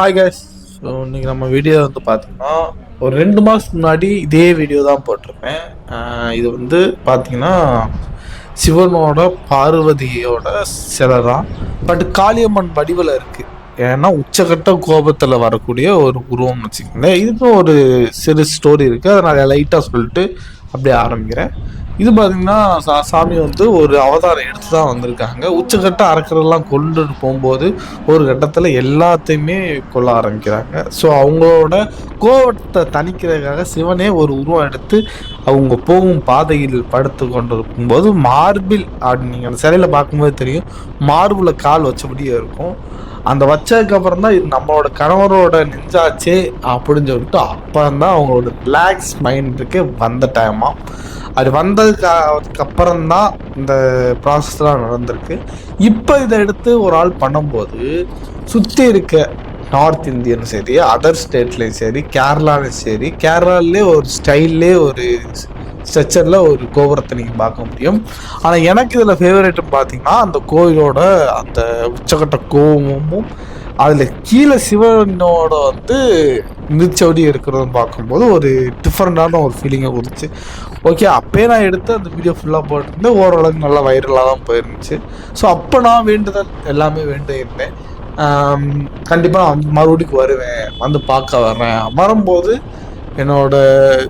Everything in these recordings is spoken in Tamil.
Hi guys. ஸோ இன்றைக்கி நம்ம வீடியோ வந்து பார்த்தீங்கன்னா ஒரு 2 மாதத்துக்கு முன்னாடி இதே வீடியோ தான் போட்டிருப்பேன். இது வந்து பார்த்தீங்கன்னா சிவனோட பார்வதியோட சிலை தான். பட் காளியம்மன் வடிவில் இருக்குது. ஏன்னா உச்சகட்ட கோபத்தில் வரக்கூடிய ஒரு உருவம்னு வச்சுக்கோங்களேன். இதுக்கும் ஒரு சிறு ஸ்டோரி இருக்குது. அதை நான் லைட்டாக சொல்லிட்டு அப்படியே ஆரம்பிக்கிறேன். இது பார்த்தீங்கன்னா சாமி வந்து ஒரு அவதாரம் எடுத்து தான் வந்திருக்காங்க. உச்சகட்ட அரக்கரெல்லாம் கொண்டு போகும்போது ஒரு கட்டத்தில் எல்லாத்தையுமே கொல்ல ஆரம்பிக்கிறாங்க. ஸோ அவங்களோட கோவத்தை தணிக்கிறதுக்காக சிவனே ஒரு உருவம் எடுத்து அவங்க போகும் பாதையில் படுத்து கொண்டு இருக்கும்போது மார்பில் நீங்கள் அந்த சிலையில் பார்க்கும்போது தெரியும், மார்பில் கால் வச்சபடியே இருக்கும். அந்த வச்சதுக்கப்புறம் தான் இது நம்மளோட கணவரோட நெஞ்சாச்சே அப்படின்னு சொல்லிட்டு அப்புறம் தான் அவங்களோட ரிலாக்ஸ் மைண்டுக்கு வந்த டைமாக. அது வந்ததுக்கு அப்புறம்தான் இந்த ப்ராசஸ்லாம் நடந்திருக்கு. இப்போ இதை எடுத்து ஒரு ஆள் பண்ணும்போது சுற்றி இருக்க நார்த் இந்தியனும் சரி, அதர் ஸ்டேட்லேயும் சரி, கேரளாலையும் சரி, கேரளாலே ஒரு ஸ்டைல்லே ஒரு ஸ்ட்ரக்சரில் ஒரு கோபுரத்தை நீங்கள் பார்க்க முடியும். ஆனால் எனக்கு இதில் ஃபேவரேட்டுன்னு பார்த்தீங்கன்னா அந்த கோயிலோட அந்த உச்சக்கட்ட கோபமும் அதில் கீழே சிவனோட வந்து மிதிச்சவடி இருக்கிறதுன்னு பார்க்கும்போது ஒரு டிஃப்ரெண்டான ஒரு ஃபீலிங்கை கொடுத்துச்சு. ஓகே, அப்போயே நான் எடுத்து அந்த வீடியோ ஃபுல்லாக போட்டிருந்தேன். ஓரளவுக்கு நல்லா வைரலாக தான் போயிருந்துச்சு. ஸோ அப்போ நான் வேண்டுதல் எல்லாமே வேண்டியிருந்தேன். கண்டிப்பாக நான் வந்து மறுபடியும் வருவேன், வந்து பார்க்க வர்றேன், வரும்போது என்னோடய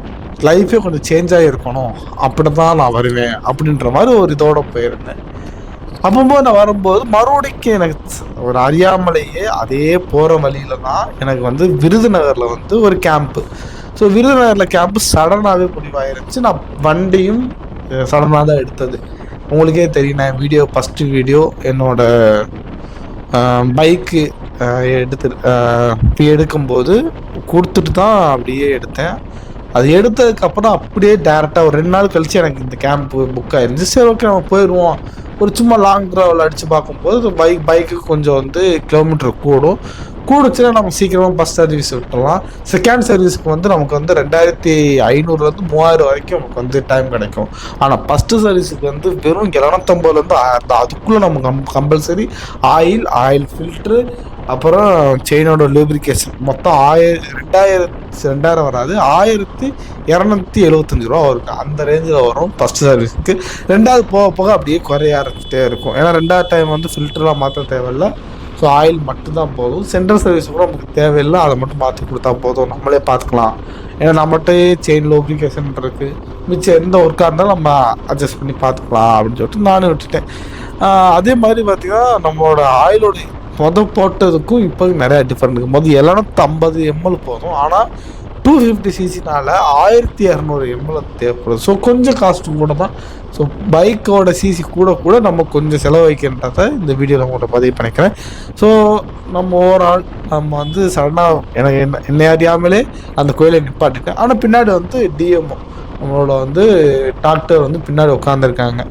லைஃபே கொஞ்சம் சேஞ்ச் ஆகிருக்கணும், அப்படி தான் நான் வருவேன் அப்படின்ற மாதிரி ஒரு இதோடு போயிருந்தேன். அப்போது நான் வரும்போது மறுபடிக்கும் எனக்கு ஒரு அறியாமலேயே அதே போகிற வழியில் தான் எனக்கு வந்து விருதுநகரில் வந்து ஒரு கேம்ப்பு. ஸோ விருதுநகரில் கேம்ப்பு சடனாகவே முடிவாயிருந்துச்சு. நான் வண்டியும் சடனாக தான் எடுத்தது. உங்களுக்கே தெரியும், நான் வீடியோ ஃபஸ்ட்டு வீடியோ என்னோடய பைக்கு எடுக்கும்போது கொடுத்துட்டு தான் அப்படியே எடுத்தேன். அது எடுத்ததுக்கப்புறம் அப்படியே டேரெக்டாக ஒரு 2 நாள் கழித்து எனக்கு இந்த கேம்ப்பு புக் ஆயிருந்துச்சு. சரி, ஓகே நம்ம போயிடுவோம். ஒரு சும்மா லாங் ட்ராவல் அடித்து பார்க்கும்போது பைக்கு கொஞ்சம் வந்து கிலோமீட்டர் கூடுச்சுன்னா நம்ம சீக்கிரமாக பஸ் சர்வீஸ் விட்டுடலாம். செகண்ட் சர்வீஸுக்கு வந்து நமக்கு வந்து 2500 3000 வரைக்கும் நமக்கு வந்து டைம் கிடைக்கும். ஆனால் ஃபஸ்ட்டு சர்வீஸுக்கு வந்து வெறும் 750 அதுக்குள்ளே நம்ம கம்பல்சரி ஆயில் ஃபில்ட்ரு, அப்புறம் செயினோட லூப்ரிகேஷன் மொத்தம் 2000 வராது, 1275 ரூபா வரும். அந்த ரேஞ்சில் வரும் ஃபஸ்ட்டு சர்வீஸுக்கு. 2வது போக போக அப்படியே குறைய ஆரம்பிச்சிட்டே இருக்கும். ஏன்னா 2வது டைம் வந்து ஃபில்டர்லாம் மாற்ற தேவையில்லை. ஸோ ஆயில் மட்டும்தான் போதும். சென்ட்ரல் சர்வீஸ் கூட நமக்கு தேவையில்லை, அதை மட்டும் மாற்றி கொடுத்தா போதும், நம்மளே பார்த்துக்கலாம். ஏன்னா நம்மகிட்டே செயின் லூப்ரிகேஷன் இருக்குது, மிச்சம் எந்த ஒர்க்காக இருந்தாலும் நம்ம அட்ஜஸ்ட் பண்ணி பார்த்துக்கலாம் அப்படின்னு சொல்லிட்டு நானும் விட்டுட்டேன். அதே மாதிரி பார்த்திங்கன்னா நம்மளோட ஆயிலோட போட்டதுக்கும் இப்போ நிறையா டிஃப்ரெண்ட் இருக்குது. 750 ml போதும், ஆனால் 250cc 1200 ml தேவைப்படுது. ஸோ கொஞ்சம் காஸ்ட்டு கூட தான். ஸோ பைக்கோட சிசி கூட நம்ம கொஞ்சம் செலவழிக்கின்றதை இந்த வீடியோவில் உங்கள்கிட்ட பதிவு பண்ணிக்கிறேன். ஸோ நம்ம ஓவரால் நம்ம வந்து சடனாக என்னை அறியாமலே அந்த கோயிலை நிப்பாட்டிட்டேன். ஆனால் பின்னாடி வந்து டிஎம்ஓ நம்மளோட வந்து டாக்டர் வந்து பின்னாடி உட்காந்துருக்காங்க.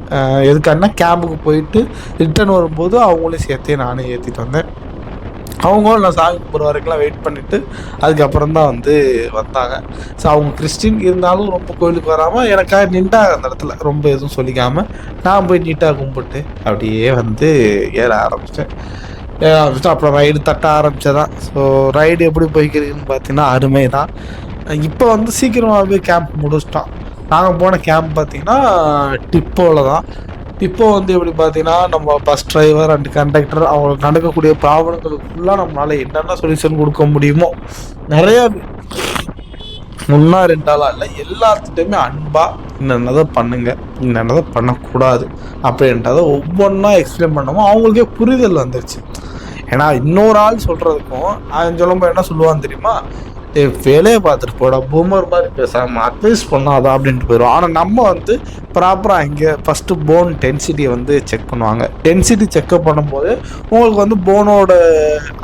எதுக்கான கேம்புக்கு போயிட்டு ரிட்டர்ன் வரும்போது அவங்களையும் சேர்த்தே நானே ஏற்றிட்டு வந்தேன். அவங்களும் நான் சாமி கும்பிட்ற வரைக்கும்லாம் வெயிட் பண்ணிவிட்டு அதுக்கப்புறம் தான் வந்து வந்தாங்க. ஸோ அவங்க கிறிஸ்டின் இருந்தாலும் ரொம்ப கோயிலுக்கு வராமல் எனக்காக நின்றாங்க அந்த இடத்துல, ரொம்ப எதுவும் சொல்லிக்காமல் நான் போய் நீட்டாக கும்பிட்டு அப்படியே வந்து ஏற ஆரம்பித்தேன். அப்புறம் ரைடு தட்ட ஆரம்பித்ததான். ஸோ ரைடு எப்படி போய்க்கிறதுன்னு பார்த்தீங்கன்னா அருமை தான். இப்போ வந்து சீக்கிரமாகவே கேம்ப் முடிச்சிட்டோம். நாங்கள் போன கேம்ப் பார்த்திங்கன்னா டிப்போவில் தான். இப்போ வந்து எப்படி பார்த்தீங்கன்னா நம்ம பஸ் டிரைவர் அண்ட் கண்டக்டர் அவங்களுக்கு நடக்கக்கூடிய ப்ராப்ளங்களுக்கு ஃபுல்லாக நம்மளால் என்னென்ன சொல்யூஷன் கொடுக்க முடியுமோ நிறையா 1-2 இல்லை, எல்லாத்துட்டையுமே அன்பாக என்னென்னதை பண்ணுங்கள், என்னென்னதை பண்ணக்கூடாது அப்படின்றத ஒவ்வொன்றா எக்ஸ்பிளைன் பண்ணமோ அவங்களுக்கே புரிதல் வந்துருச்சு. ஏன்னா இன்னொரு ஆள் சொல்கிறதுக்கும் அவன் சொல்லும்போது என்ன சொல்லுவான்னு தெரியுமா, வேலையை பார்த்துட்டு போட பூமர் மாதிரி பேசாமல் அட்வைஸ் பண்ணாதான் அப்படின்ட்டு போயிடும். ஆனால் நம்ம வந்து ப்ராப்பராக இங்கே ஃபஸ்ட்டு போன் டென்சிட்டியை வந்து செக் பண்ணுவாங்க. டென்சிட்டி செக்அப் பண்ணும்போது உங்களுக்கு வந்து போனோட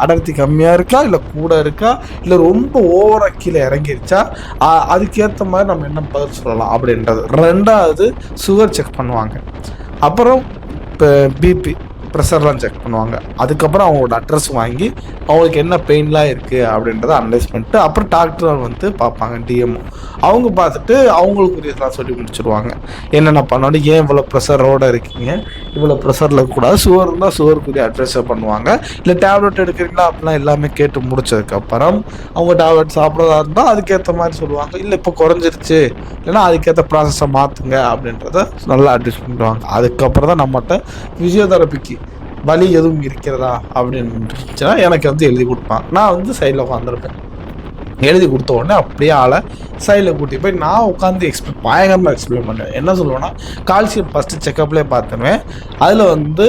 அடர்த்தி கம்மியாக இருக்கா, இல்லை கூட இருக்கா, இல்லை ரொம்ப ஓவராக கீழே இறங்கிருச்சா, அதுக்கேற்ற மாதிரி நம்ம என்ன பதில் சொல்லலாம் அப்படின்றது. 2வது சுகர் செக் பண்ணுவாங்க. அப்புறம் இப்போ பிபி ப்ரெஷர்லாம் செக் பண்ணுவாங்க. அதுக்கப்புறம் அவங்களோட அட்ரஸ் வாங்கி அவங்களுக்கு என்ன பெயின்லாம் இருக்குது அப்படின்றத அனலைஸ் பண்ணிட்டு அப்புறம் டாக்டர் வந்து பார்ப்பாங்க, டிஎம்ஓ. அவங்க பார்த்துட்டு அவங்களுக்கு இதெல்லாம் சொல்லி முடிச்சுடுவாங்க. என்னென்ன பண்ணணும், ஏன் இவ்வளோ ப்ரெஷரோடு இருக்கீங்க, இவ்வளோ ப்ரெஷரில் இருக்கக்கூடாது, சுகர் இருந்தால் சுகருக்குரிய அட்வைஸை பண்ணுவாங்க. இல்லை டேப்லெட் எடுக்கிறீங்களா அப்படிலாம் எல்லாமே கேட்டு முடிச்சதுக்கப்புறம் அவங்க டேப்லெட் சாப்பிட்றதா இருந்தால் அதுக்கேற்ற மாதிரி சொல்லுவாங்க. இல்லை இப்போ குறைஞ்சிருச்சு, இல்லைன்னா அதுக்கேற்ற ப்ராசஸை மாற்றுங்க அப்படின்றத நல்லா அட்வைஸ் பண்ணுவாங்க. அதுக்கப்புறம் தான் நம்மகிட்ட ஃபிசியோதெரபிக்கு வலி எதுவும் இருக்கிறதா அப்படின்னு இருந்துச்சுன்னா எனக்கு வந்து எழுதி கொடுப்பாங்க. நான் வந்து சைடில் உட்காந்துருப்பேன். எழுதி கொடுத்த உடனே அப்படியே ஆளை சைடில் கூட்டி போய் நான் உட்காந்து பயங்கரமாக எக்ஸ்பிளைன் பண்ணுவேன். என்ன சொல்லுவேன்னா, கால்சியம் ஃபஸ்ட்டு செக்கப்லேயே பார்த்துருவேன். அதில் வந்து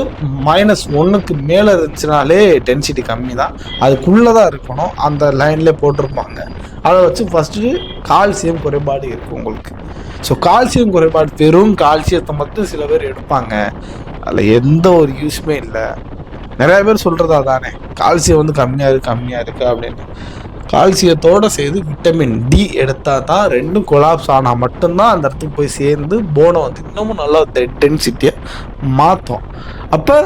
-1க்கு மேலே இருந்துச்சுனாலே டென்சிட்டி கம்மி தான், அதுக்குள்ளே தான் இருக்கணும், அந்த லைன்லேயே போட்டிருப்பாங்க. அதை வச்சு ஃபஸ்ட்டு கால்சியம் குறைபாடு இருக்குது உங்களுக்கு. ஸோ கால்சியம் குறைபாடு, வெறும் கால்சியத்தை மட்டும் சில பேர் எடுப்பாங்க, அதில் எந்த ஒரு யூஸுமே இல்லை. நிறையா பேர் சொல்கிறதா தானே, கால்சியம் வந்து கம்மியாக இருக்குது அப்படின்னு. கால்சியத்தோடு சேர்ந்து விட்டமின் டி எடுத்தால் தான் ரெண்டும் கொலாப்ஸ் ஆனால் மட்டும்தான் அந்த இடத்துக்கு போய் சேர்ந்து போனை வந்து இன்னமும் நல்லா டென்சிட்டியை மாற்றும். அப்போ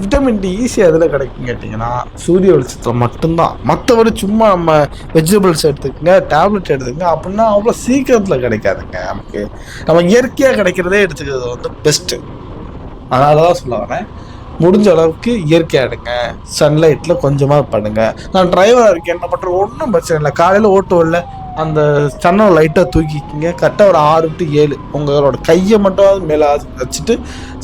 விட்டமின் டி ஈஸியாக எதில் கிடைக்கும் கேட்டிங்கன்னா சூரிய வெளிச்சத்தில் மட்டும்தான். மற்றபடி சும்மா நம்ம வெஜிடபிள்ஸ் எடுத்துக்கங்க, டேப்லெட் எடுத்துக்கங்க அப்படின்னா அவ்வளோ சீக்கிரத்தில் கிடைக்காதுங்க. நம்ம இயற்கையாக கிடைக்கிறதே எடுத்துக்கிறது வந்து பெஸ்ட்டு. அதனால தான் சொல்ல வரேன், முடிஞ்ச அளவுக்கு இயற்கையாக எடுங்க, சன்லைட்டில் கொஞ்சமாக பண்ணுங்க. நான் டிரைவராக இருக்கேன், என்ன பண்ணுறேன், ஒன்றும் பிரச்சனை இல்லை. காலையில் ஓட்டுவில் அந்த சன்னை லைட்டாக தூக்கிக்கிங்க, கரெக்டாக ஒரு 6 to 7 உங்களோட கையை மட்டும் மேலே வச்சுட்டு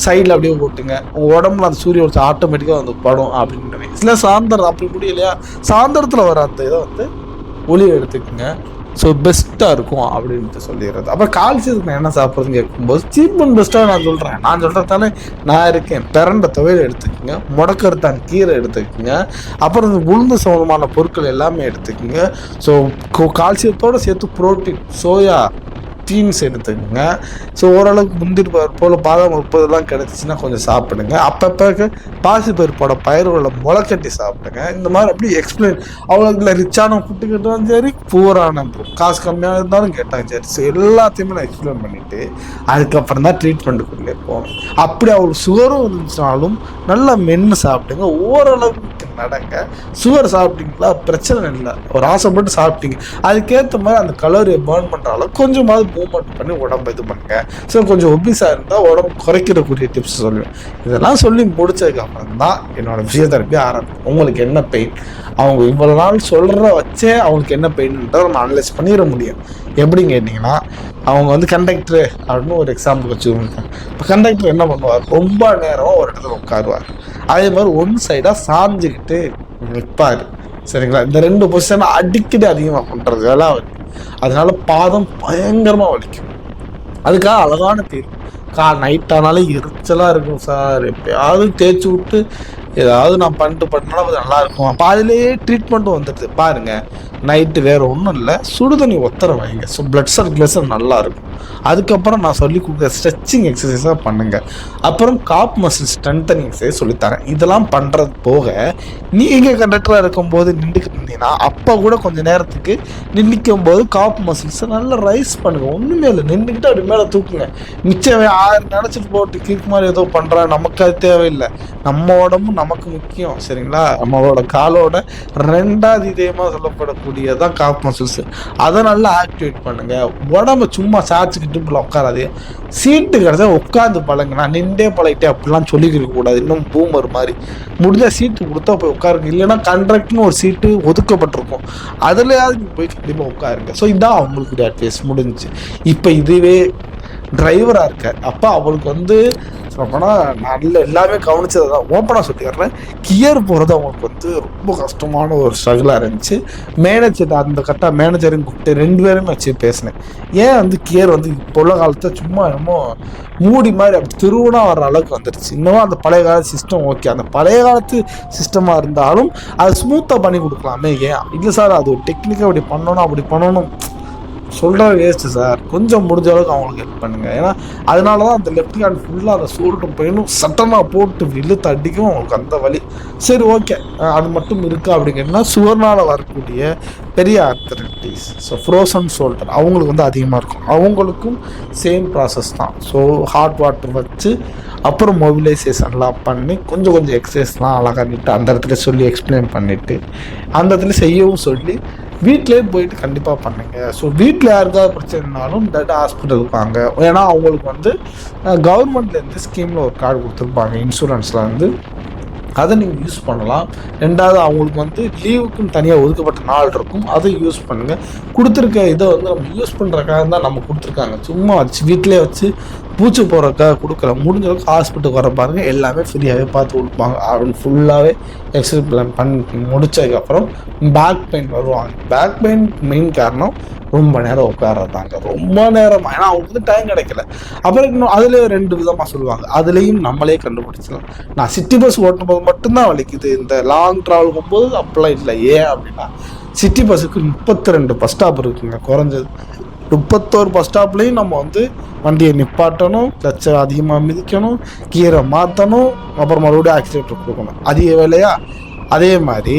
சைடில் அப்படியே ஓட்டுங்க. உங்கள் உடம்புல அந்த சூரிய வெளிச்சம் ஆட்டோமேட்டிக்காக வந்து படும் அப்படின்றவே. இல்லை சாயந்தரம் அப்படி முடியலையா, சாயந்தரத்தில் வர அந்த இதை வந்து ஒளியை எடுத்துக்கோங்க. ஸோ பெஸ்ட்டாக இருக்கும் அப்படின்ட்டு சொல்லிடுறது. அப்புறம் கால்சியத்துக்கு நான் என்ன சாப்பிட்றதுன்னு கேட்கும்போது சீப் அண்ட் பெஸ்ட்டாக நான் சொல்கிறதானே நான் இருக்கேன். பிறண்ட துவையல் எடுத்துக்கோங்க, முடக்கருத்தான் கீரை எடுத்துக்கோங்க, அப்புறம் இந்த உளுந்து சம்பந்தமான பொருட்கள் எல்லாமே எடுத்துக்கோங்க. ஸோ கால்சியத்தோடு சேர்த்து புரோட்டீன், சோயா பீன்ஸ் எடுத்துக்கோங்க. ஸோ ஓரளவுக்கு முந்திரி போல் பாதாம் 30 கிடச்சிச்சின்னா கொஞ்சம் சாப்பிடுங்க. அப்பப்போ பாசிப்பருப்போட பயிர்களை முளைக்கட்டி சாப்பிடுங்க. இந்த மாதிரி அப்படி எக்ஸ்பிளைன், அவ்வளோ ரிச்சான ஃபுட்டு கேட்டாலும் சரி, பூரான காசு கம்மியாக இருந்தாலும் கேட்டாலும் சரி, ஸோ எல்லாத்தையுமே நான் எக்ஸ்பிளைன் பண்ணிவிட்டு அதுக்கப்புறம் தான் ட்ரீட்மெண்ட்டுக்குள்ளே போவேன். அப்படி அவ்வளோ சுகரும் இருந்துச்சுனாலும் நல்லா மென்று சாப்பிடுங்க, ஓரளவுக்கு நடங்க. சுகர் சாப்பிட்டீங்களா பிரச்சனை இல்லை, ஒரு ஆசைப்பட்டு சாப்பிட்டீங்க, அதுக்கேற்ற மாதிரி அந்த கலோரியை பேர்ன் பண்ணுற அளவுக்கு கொஞ்சமாவது மூவ்மெண்ட் பண்ணி உடம்பு இது பண்ணுங்க. ஸோ கொஞ்சம் ஒபிஸாக இருந்தால் உடம்பு குறைக்கிறக்கூடிய டிப்ஸ் சொல்லுவேன். இதெல்லாம் சொல்லி முடிச்சதுக்கப்புறம் தான் என்னோட ஃபிசியோதெரப்பி ஆரம்பிக்கும். உங்களுக்கு என்ன பெயின், அவங்க இவ்வளோ நாள் சொல்கிற வச்சே அவங்களுக்கு என்ன பெயின்ன்றதை நம்ம அனலைஸ் பண்ணிட முடியும். எப்படின்னு கேட்டிங்கன்னா, அவங்க வந்து கண்டக்டரு அப்படின்னு ஒரு எக்ஸாம்பிள் வச்சுக்கோங்க. இப்போ கண்டக்டர் என்ன பண்ணுவார், ரொம்ப நேரமாக ஒரு இடத்துல உட்காருவார், அதே மாதிரி ஒன் சைடாக சாஞ்சிக்கிட்டு நிற்பார். சரிங்களா, இந்த 2 பொசிஷனை அடிக்கடி அதிகமாக பண்ணுறது வேலை அவர். அதனால பாதம் பயங்கரமாக வலிக்கும். அதுக்காக அழகான தீர்வு, நைட் ஆனாலும் எரிச்சலாக இருக்கும் சார், எப்பயாவது தேய்ச்சி விட்டு ஏதாவது நான் பண்ணாலும் அது நல்லாயிருக்கும். அப்போ அதிலேயே ட்ரீட்மெண்ட்டும் வந்துடுது பாருங்கள். நைட்டு வேறு ஒன்றும் இல்லை, சுடுதண்ணி ஒத்தரை வைங்க. ஸோ பிளட் சர்க்குலேஷன் நல்லாயிருக்கும். அதுக்கப்புறம் நான் சொல்லி கொடுக்குற ஸ்ட்ரெச்சிங் எக்ஸசைஸாக பண்ணுங்கள். அப்புறம் காப் மசில் ஸ்ட்ரென்தனிங் எக்ஸசைஸ் சொல்லித்தரேன். இதெல்லாம் பண்ணுறது போக நீங்கள் கண்டக்டராக இருக்கும்போது நின்றுக்கிட்டு இருந்தீங்கன்னா அப்போ கூட கொஞ்சம் நேரத்துக்கு நின்றுக்கும் போது காப் மசில்ஸை நல்லா ரைஸ் பண்ணுங்கள். ஒன்றுமே இல்லை, நின்றுக்கிட்டு அப்படி மேலே தூக்குங்க. மிச்சம் 6 நினச்சிட்டு போட்டு கீழ் மாதிரி ஏதோ பண்ணுறா, நமக்கு அது தேவையில்லை. நம்ம உடம்பு நமக்கு முக்கியம். சரிங்களா, நம்மளோட காலோட 2வது இதயமாக சொல்லப்படக்கூடியதான் காப் மசில்ஸ். அதை நல்லா ஆக்டிவேட் பண்ணுங்கள். உடம்பு சும்மா சாய்ச்சிக்கிட்டு உட்காராதே, சீட்டு கிடச்சா உட்காந்து பழங்க. நான் நின்றே பழகிட்டே அப்படிலாம் சொல்லிக்கிற கூடாது. இன்னும் பூமர் மாதிரி முடிஞ்சா சீட்டு கொடுத்தா போய் உட்காருங்க. இல்லைன்னா கண்ட்ராக்ட்னு ஒரு சீட்டு ஒதுக்கப்பட்டிருக்கும், அதுலையாவது நீங்கள் போய் கண்டிப்பாக உட்காருங்க. ஸோ இதான் அவங்களுக்கு அட்வைஸ் முடிஞ்சு. இப்போ இதுவே டிரைவராக இருக்கார், அப்போ அவளுக்கு வந்து சொல்லப்போனால் நல்ல எல்லாமே கவனிச்சதை தான் ஓப்பனாக சொல்லிடுறேன். கியர் போகிறது அவங்களுக்கு வந்து ரொம்ப கஷ்டமான ஒரு ஸ்ட்ரகிளாக இருந்துச்சு. மேனேஜர் அந்த கரெக்டாக மேனேஜரையும் கூப்பிட்டு 2 பேருமே வச்சு பேசினேன். ஏன் வந்து கியர் வந்து இப்போ உள்ள காலத்தில் சும்மா என்னமோ மூடி மாதிரி அப்படி திருவுனா வர்ற அளவுக்கு வந்துடுச்சு. இன்னமும் அந்த பழைய கால சிஸ்டம் ஓகே, அந்த பழைய காலத்து சிஸ்டமாக இருந்தாலும் அது ஸ்மூத்தாக பண்ணி கொடுக்கலாமே. ஏன் இல்லை சார், அது ஒரு டெக்னிக்காக அப்படி பண்ணணும் சொல்கிற வேஸ்ட்டு சார். கொஞ்சம் முடிஞ்ச அளவுக்கு அவங்களுக்கு ஹெல்ப் பண்ணுங்கள். ஏன்னா அதனால தான் அந்த லெஃப்ட் ஹேண்ட் ஃபுல்லாக அந்த ஷோல்டர் பெயினும் சட்டமாக போட்டு இழுத்து அடிக்கும் அவங்களுக்கு அந்த வலி. சரி ஓகே, அது மட்டும் இருக்கா அப்படிங்கன்னா சுகர்னால் வரக்கூடிய பெரிய ஆர்த்தரைட்டிஸ், ஸோ ஃப்ரோசன் ஷோல்டர் அவங்களுக்கு வந்து அதிகமாக இருக்கும். அவங்களுக்கும் சேம் ப்ராசஸ் தான். ஸோ ஹாட் வாட்டர் வச்சு அப்புறம் மொபிலைசேஷன்லாம் பண்ணி கொஞ்சம் எக்ஸசைஸ்லாம் அழகாக நிட்டு அந்த இடத்துல சொல்லி எக்ஸ்பிளைன் பண்ணிவிட்டு அந்த இடத்துல செய்யவும் சொல்லி வீட்டிலே போயிட்டு கண்டிப்பாக பண்ணுங்க. ஸோ வீட்டில் யாருக்காவது பிரச்சனைனாலும் டேரெக்டாக ஹாஸ்பிட்டலுக்கு வாங்க. ஏன்னா அவங்களுக்கு வந்து கவர்மெண்ட்லேருந்து ஸ்கீமில் ஒரு கார்டு கொடுத்துருப்பாங்க இன்சூரன்ஸில் வந்து, அதை நீங்கள் யூஸ் பண்ணலாம். ரெண்டாவது அவங்களுக்கு வந்து லீவுக்குன்னு தனியாக ஒதுக்கப்பட்ட நாள் இருக்கும், அதை யூஸ் பண்ணுங்கள். கொடுத்துருக்க இதை வந்து நம்ம யூஸ் பண்ணுறக்காக தான் நம்ம கொடுத்துருக்காங்க. சும்மா வச்சு வீட்டிலே வச்சு பூச்சி போகிறக்காக கொடுக்கல. முடிஞ்ச அளவுக்கு ஹாஸ்பிட்டலுக்கு வர பாருங்கள், எல்லாமே ஃப்ரீயாகவே பார்த்து கொடுப்பாங்க. அவங்க ஃபுல்லாகவே எக்ஸ்ரே பிளான் பண்ணி முடிச்சதுக்கப்புறம் பேக் பெயின் வருவாங்க. பேக் பெயின் மெயின் காரணம் ரொம்ப நேரம் உட்காரதாங்க, ரொம்ப நேரம். ஏன்னா அவங்களுக்கு வந்து டைம் கிடைக்கல. அப்புறம் இன்னும் அதுலேயே 2 விதமாக சொல்லுவாங்க, அதுலேயும் நம்மளே கண்டுபிடிச்சிடலாம். நான் சிட்டி பஸ் ஓட்டும் போது மட்டும்தான் வலிக்குது, இந்த லாங் ட்ராவல் போகும்போது அப்பெல்லாம் இல்லை. ஏன் அப்படின்னா சிட்டி பஸ்ஸுக்கு 32 பஸ் ஸ்டாப் இருக்குங்க குறைஞ்சது. 31 பஸ் ஸ்டாப்லேயும் நம்ம வந்து வண்டியை நிப்பாட்டணும், கிளச்சை அதிகமாக மிதிக்கணும், கீரை மாற்றணும், அப்புறம் மறுபடியும் ஆக்சிலேட்டர் கொடுக்கணும். அதிக வேலையா? அதே மாதிரி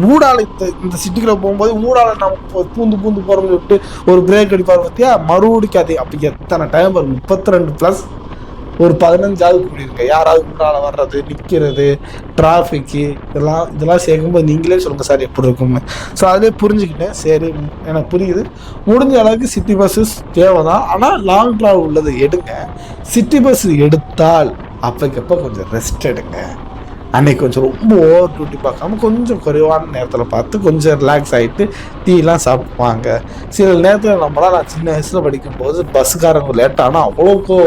ஊடால இந்த சிட்டிக்குள்ள போகும்போது ஊடால நம்ம பூந்து போகிறோம்னு விட்டு ஒரு பிரேக் அடிப்பார் பார்த்தியா, மறுபடிக்கும் அதே. அப்போ எத்தனை டைம் வரும்? 32 + ஒரு 15ஆவது கூடியிருங்க. யாராவது ஊடால வர்றது, நிற்கிறது, டிராஃபிக்கு, இதெல்லாம் சேர்க்கும்போது நீங்களே சொல்லுங்கள் சார் எப்படி இருக்குன்னு. ஸோ அதிலே புரிஞ்சுக்கிட்டேன். சரி, எனக்கு புரியுது. முடிஞ்ச அளவுக்கு சிட்டி பஸ்ஸஸ் தேவை தான், ஆனால் லாங் ட்ராவல் உள்ளது எடுங்க. சிட்டி பஸ் எடுத்தால் அப்போக்கப்போ கொஞ்சம் ரெஸ்ட் எடுங்க. அன்றைக்கி கொஞ்சம் ரொம்ப ஓவர் டியூட்டி பார்க்காம கொஞ்சம் குறைவான நேரத்தில் பார்த்து கொஞ்சம் ரிலாக்ஸ் ஆகிட்டு டீலாம் சாப்பிடுவாங்க. சில நேரத்தில் நான் சின்ன வயசில் படிக்கும்போது பஸ்ஸுக்காரங்க லேட் ஆனால் அவ்வளோக்கோ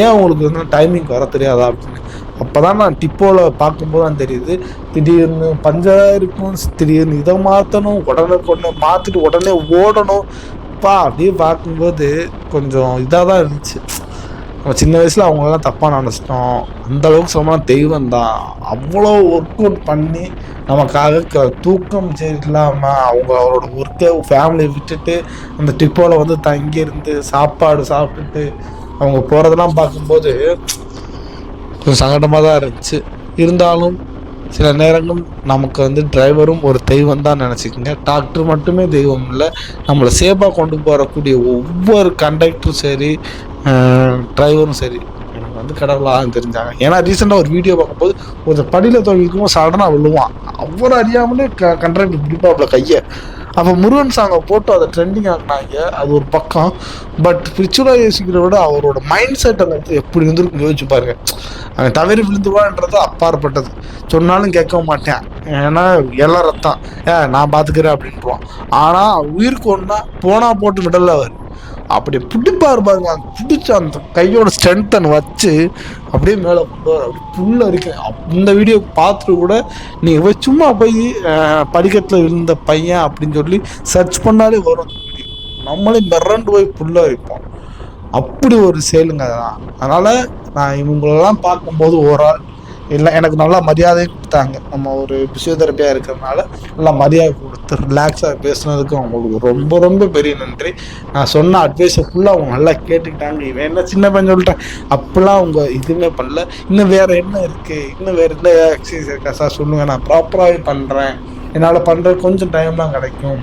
ஏன் உங்களுக்கு வந்து டைமிங் வர தெரியாதா அப்படின்னு. அப்போ தான் நான் டிப்போவில் பார்க்கும்போது தான் தெரியுது, திடீர்னு பஞ்சர் இருக்கும், திடீர்னு இதை மாற்றணும், உடனே மாற்றிட்டு உடனே ஓடணும். அப்படியே பார்க்கும்போது கொஞ்சம் இதாக தான் இருந்துச்சு. நம்ம சின்ன வயசில் அவங்களெல்லாம் தப்பாக நினச்சிட்டோம். அந்தளவுக்கு சொல்லலாம் தெய்வம் தான். அவ்வளோ ஒர்க் அவுட் பண்ணி நமக்காக தூக்கம் சரி இல்லாமல் அவரோட ஒர்க்கை ஃபேமிலியை விட்டுட்டு அந்த டிப்போவில் வந்து தங்கியிருந்து சாப்பாடு சாப்பிட்டுட்டு அவங்க போகிறதெல்லாம் பார்க்கும்போது கொஞ்சம் சங்கடமாக தான் இருந்துச்சு. இருந்தாலும் சில நேரங்கள் நமக்கு வந்து டிரைவரும் ஒரு தெய்வம் தான் நினச்சிக்கோங்க. டாக்டர் மட்டுமே தெய்வம் இல்லை, நம்மளை சேஃபாக கொண்டு போகக்கூடிய ஒவ்வொரு கண்டக்டரும் சரி, டிரைவரும் சரி, எனக்கு வந்து கடவுளாக தெரிஞ்சாங்க. ஏன்னா ரீசெண்டாக ஒரு வீடியோ பார்க்கும்போது ஒரு படியில் தொழிலுக்கும் சடனாக விழுவான். அவர் அறியாமலே கண்டக்டர் பிடிப்பாப்புல கையை. அப்போ முருகன் சாங்கை போட்டு அதை ட்ரெண்டிங் ஆகினாங்க. அது ஒரு பக்கம். பட் ஸ்பிரிச்சுவலாக யோசிக்கிறத விட அவரோட மைண்ட் செட் அந்த இடத்துல எப்படி இருந்துருக்கு யோசிச்சு பாருங்க. அவன் தவறி விழுந்துவான்றது அப்பாற்பட்டது. சொன்னாலும் கேட்க மாட்டேன், ஏன்னா எல்லாம் ரத்தம், நான் பார்த்துக்கிறேன் அப்படின்ட்டுருவான். ஆனால் உயிருக்கு ஒன்றா போனால் போட்டு விடல அவர். அப்படி பிடிப்பாரு பாருங்க, அந்த பிடிச்ச அந்த கையோட ஸ்ட்ரென்த்தன் வச்சு அப்படியே மேலே கொண்டு வர அப்படி புல்ல இருக்கு. இந்த வீடியோ பார்த்துட்டு கூட நீங்கள் போய் சும்மா போய் படிக்கட்டில் விழுந்த பையன் அப்படின்னு சொல்லி சர்ச் பண்ணாலே வரும் வீடியோ. நம்மளே மிரண்டு போய் புல்ல வைப்போம். அப்படி ஒரு செயலுங்க அதெல்லாம். அதனால் நான் இவங்களெல்லாம் பார்க்கும்போது ஓவரால் இல்லை எனக்கு நல்லா மரியாதை கொடுத்தாங்க. நம்ம ஒரு பிசியோதெரப்பியாக இருக்கிறதுனால நல்லா மரியாதை கொடுத்து ரிலாக்ஸாக பேசுனதுக்கு அவங்களுக்கு ரொம்ப ரொம்ப பெரிய நன்றி. நான் சொன்ன அட்வைஸை ஃபுல்லாக அவங்க நல்லா கேட்டுக்கிட்டாங்க. இவன் என்ன சின்ன பையன் சொல்லிட்டேன் அப்படிலாம் அவங்க இதுவுமே பண்ணல. இன்னும் வேறு என்ன இருக்குது, இன்னும் வேறு என்ன எக்ஸசைஸ் இருக்கா சார் சொல்லுங்கள், நான் ப்ராப்பராகவே பண்ணுறேன், என்னால் பண்ணுற கொஞ்சம் டைம் தான் கிடைக்கும்,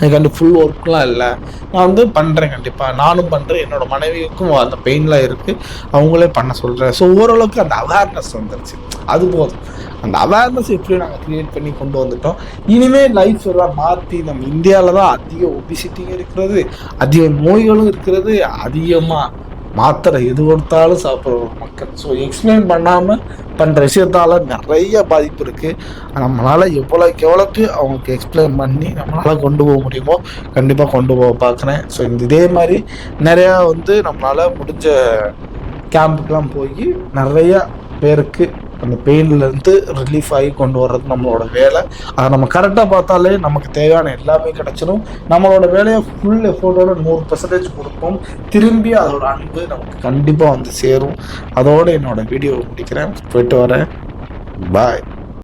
எனக்கு ஃபுல் ஒர்க்லாம் இல்லை, நான் வந்து பண்ணுறேன், கண்டிப்பாக நானும் பண்ணுறேன், என்னோடய மனைவிக்கும் அந்த பெயின்லாம் இருக்குது, அவங்களே பண்ண சொல்கிறேன். ஸோ ஓரளவுக்கு அந்த அவேர்னஸ் வந்துருச்சு. அது போதும். அந்த அவேர்னஸ் எப்படி நாங்கள் க்ரியேட் பண்ணி கொண்டு வந்துட்டோம். இனிமேல் லைஃப் எல்லாம் மாற்றி நம்ம இந்தியாவில் தான் அதிக ஒபிசிட்டியும் இருக்கிறது, அதிக நோய்களும் இருக்கிறது, அதிகமாக மாத்திரை எது கொடுத்தாலும் சாப்பிட்ற ஒரு மக்கள். ஸோ எக்ஸ்பிளைன் பண்ணாமல் பண்ணுற விஷயத்தால் நிறைய பாதிப்பு இருக்குது. நம்மளால் எவ்வளோக்கு அவங்களுக்கு எக்ஸ்பிளைன் பண்ணி நம்மளால் கொண்டு போக முடியுமோ கண்டிப்பாக கொண்டு போக பார்க்குறேன். ஸோ இதே மாதிரி நிறையா வந்து நம்மளால் முடிஞ்ச கேம்புக்கெலாம் போய் நிறையா பேருக்கு அந்த பெயின்லேருந்து ரிலீஃப் ஆகி கொண்டு வர்றது நம்மளோட வேலை. அதை நம்ம கரெக்டாக பார்த்தாலே நமக்கு தேவையான எல்லாமே கிடச்சிடும். நம்மளோட வேலையை ஃபுல் எஃபோர்ட்டோட 100% கொடுப்போம். திரும்பி அதோட அன்பு நமக்கு கண்டிப்பாக வந்து சேரும். அதோடு என்னோடய வீடியோவை முடிக்கிறேன். போயிட்டு வரேன். பாய்.